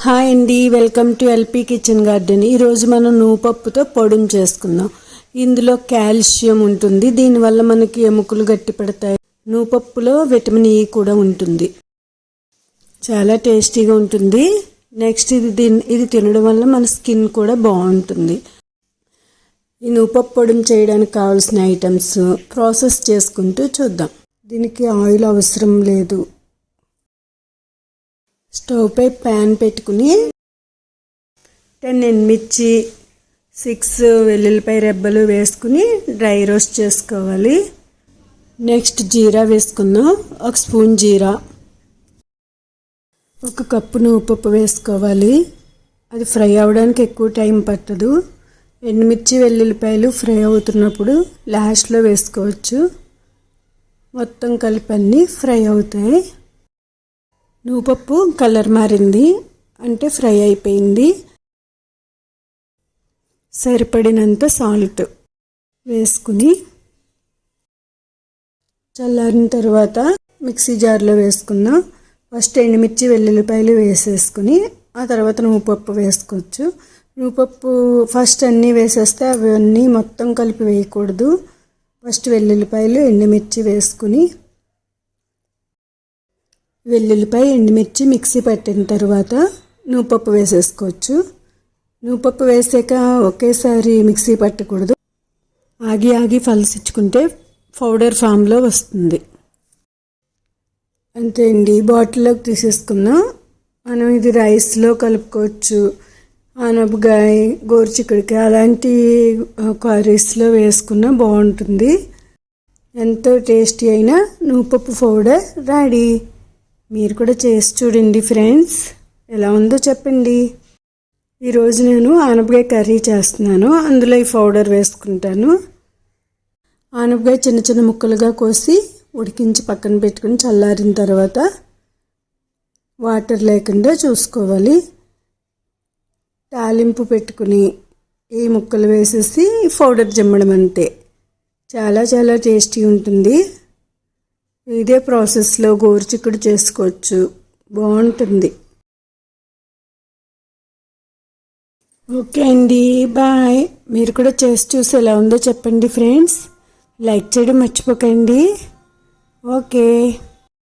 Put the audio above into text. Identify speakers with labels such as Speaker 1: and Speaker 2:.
Speaker 1: Hi అండి, welcome to LP kitchen garden. ఈరోజు మనం నువ్వుపప్పుతో పొడుం చేసుకుందాం. ఇందులో కాల్షియం ఉంటుంది, దీనివల్ల మనకి ఎముకలు గట్టి పడతాయి. నువ్వుపప్పులో విటమిన్ ఈ కూడా ఉంటుంది, చాలా టేస్టీగా ఉంటుంది. నెక్స్ట్ ఇది తినడం వల్ల మన స్కిన్ కూడా బాగుంటుంది. ఈ నువ్వుపప్పు పొడుం చేయడానికి కావాల్సిన ఐటమ్స్ ప్రాసెస్ చేసుకుంటూ చూద్దాం. దీనికి ఆయిల్ అవసరం లేదు. స్టవ్ పై ప్యాన్ పెట్టుకుని 10 ఎండుమిర్చి 6 వెల్లుల్లిపాయ రెబ్బలు వేసుకుని డ్రై రోస్ట్ చేసుకోవాలి. నెక్స్ట్ జీరా వేసుకుందాం. 1 స్పూన్ జీరా, 1 కప్పు నువ్వుపప్పు వేసుకోవాలి. అది ఫ్రై అవ్వడానికి ఎక్కువ టైం పట్టదు. ఎండుమిర్చి వెల్లుల్లిపాయలు ఫ్రై అవుతున్నప్పుడు లాస్ట్లో వేసుకోవచ్చు. మొత్తం కలిపి అన్నీ ఫ్రై అవుతాయి. నువ్వుపప్పు కలర్ మారింది అంటే ఫ్రై అయిపోయింది. సరిపడినంత సాల్ట్ వేసుకుని చల్లారిన తర్వాత మిక్సీ జార్లో వేసుకుందాం. ఫస్ట్ ఎండుమిర్చి వెల్లుల్లిపాయలు వేసేసుకుని ఆ తర్వాత నువ్వుపప్పు వేసుకోవచ్చు. నువ్వుపప్పు ఫస్ట్ అన్నీ వేసేస్తే అవన్నీ మొత్తం కలిపి వేయకూడదు. ఫస్ట్ వెల్లుల్లిపాయలు ఎండుమిర్చి వేసుకుని వెల్లుల్లిపాయ ఎండుమిర్చి మిక్సీ పట్టిన తర్వాత నువ్వుపప్పు వేసేసుకోవచ్చు. నువ్వుపప్పు వేసాక ఒకేసారి మిక్సీ పట్టకూడదు, ఆగి ఆగి ఫలసిచ్చుకుంటే పౌడర్ ఫామ్లో వస్తుంది. అంతే అండి, బాటిల్లోకి తీసేసుకుందాం. మనం ఇది రైస్లో కలుపుకోవచ్చు, ఆనపకాయ గోరుచిక్కుడుకాయ అలాంటి కర్రీస్లో వేసుకున్నా బాగుంటుంది. ఎంతో టేస్టీ అయిన నువ్వుపప్పు పౌడర్ రెడీ. మీరు కూడా చేసి చూడండి ఫ్రెండ్స్, ఎలా ఉందో చెప్పండి. ఈరోజు నేను ఆనపకాయ కర్రీ చేస్తున్నాను, అందులో ఈ పౌడర్ వేసుకుంటాను. ఆనపకాయ చిన్న చిన్న ముక్కలుగా కోసి ఉడికించి పక్కన పెట్టుకుని చల్లారిన తర్వాత వాటర్ లేకుండా చూసుకోవాలి. తాలింపు పెట్టుకుని ఈ ముక్కలు వేసేసి పౌడర్ జమ్మడం అంతే. చాలా చాలా టేస్టీ ఉంటుంది. ఇదే ప్రాసెస్లో గోరుచిక్కుడు చేసుకోవచ్చు, బాగుంటుంది. ఓకే అండి, బాయ్. మీరు కూడా చేసి చూసి ఎలా ఉందో చెప్పండి ఫ్రెండ్స్. లైక్ చేయడం మర్చిపోకండి. ఓకే.